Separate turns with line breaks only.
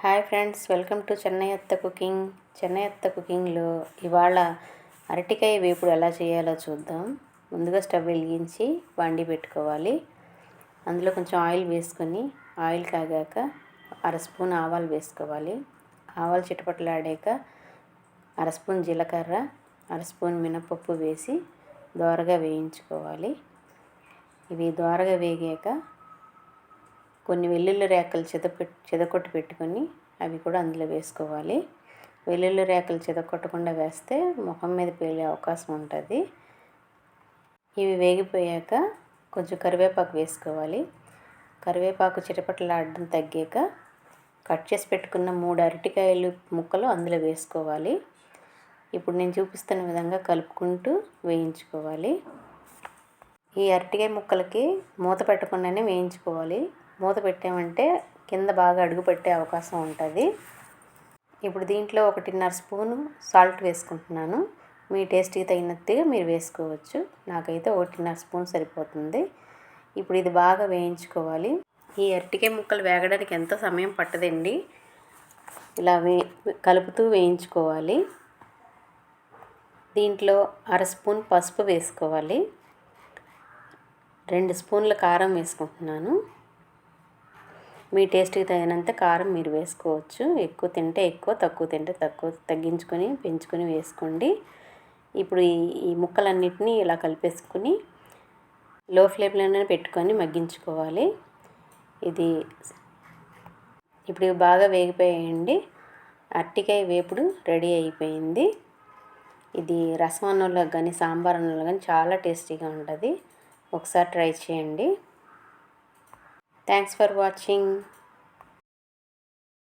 Hi friends, welcome to Chennai అత్త cooking. Chennai అత్త కుకింగ్లో ఇవాళ అరటికాయ వేపుడు ఎలా చేయాలో చూద్దాం. ముందుగా స్టవ్ వెలిగించి వండి పెట్టుకోవాలి. అందులో కొంచెం ఆయిల్ వేసుకొని ఆయిల్ కాగాక అర స్పూన్ ఆవాలు వేసుకోవాలి. ఆవాలు చిటపటలాడాక అర స్పూన్ జీలకర్ర, అర స్పూన్ మినపప్పు వేసి దోరగా వేయించుకోవాలి. ఇవి దోరగా వేగాక కొన్ని వెల్లుల్లి రేకలు చెదకొట్టి పెట్టుకొని అవి కూడా అందులో వేసుకోవాలి. వెల్లుల్లి రేకలు చెదకొట్టకుండా వేస్తే ముఖం మీద పేలే అవకాశం ఉంటుంది. ఇవి వేగిపోయాక కొంచెం కరివేపాకు వేసుకోవాలి. కరివేపాకు చిటపటలాడడం తగ్గాక కట్ చేసి పెట్టుకున్న 3 అరటికాయలు ముక్కలు అందులో వేసుకోవాలి. ఇప్పుడు నేను చూపిస్తున్న విధంగా కలుపుకుంటూ వేయించుకోవాలి. ఈ అరటికాయ ముక్కలకి మూత పెట్టకుండానే వేయించుకోవాలి. మూత పెట్టామంటే కింద బాగా అడుగు పెట్టే అవకాశం ఉంటుంది. ఇప్పుడు దీంట్లో 1.5 స్పూను సాల్ట్ వేసుకుంటున్నాను. మీ టేస్ట్కి తగినట్టుగా మీరు వేసుకోవచ్చు. నాకైతే 1.5 స్పూన్ సరిపోతుంది. ఇప్పుడు ఇది బాగా వేయించుకోవాలి. ఈ అరటికాయ ముక్కలు వేగడానికి ఎంతో సమయం పట్టదండి. ఇలా కలుపుతూ వేయించుకోవాలి. దీంట్లో అర స్పూన్ పసుపు వేసుకోవాలి. 2 స్పూన్ల కారం వేసుకుంటున్నాను. మీ టేస్ట్కి తగినంత కారం మీరు వేసుకోవచ్చు. ఎక్కువ తింటే ఎక్కువ, తక్కువ తింటే తక్కువ, తగ్గించుకొని పెంచుకొని వేసుకోండి. ఇప్పుడు ఈ ముక్కలన్నిటినీ ఇలా కలిపేసుకుని లో ఫ్లేమ్లోనే పెట్టుకొని మగ్గించుకోవాలి. ఇప్పుడు బాగా వేగిపోయాయండి. అరటికాయ వేపుడు రెడీ అయిపోయింది. ఇది రసం అన్నంలో కానీ సాంబార్ అన్నంలో కానీ చాలా టేస్టీగా ఉంటుంది. ఒకసారి ట్రై చేయండి. Thanks for watching.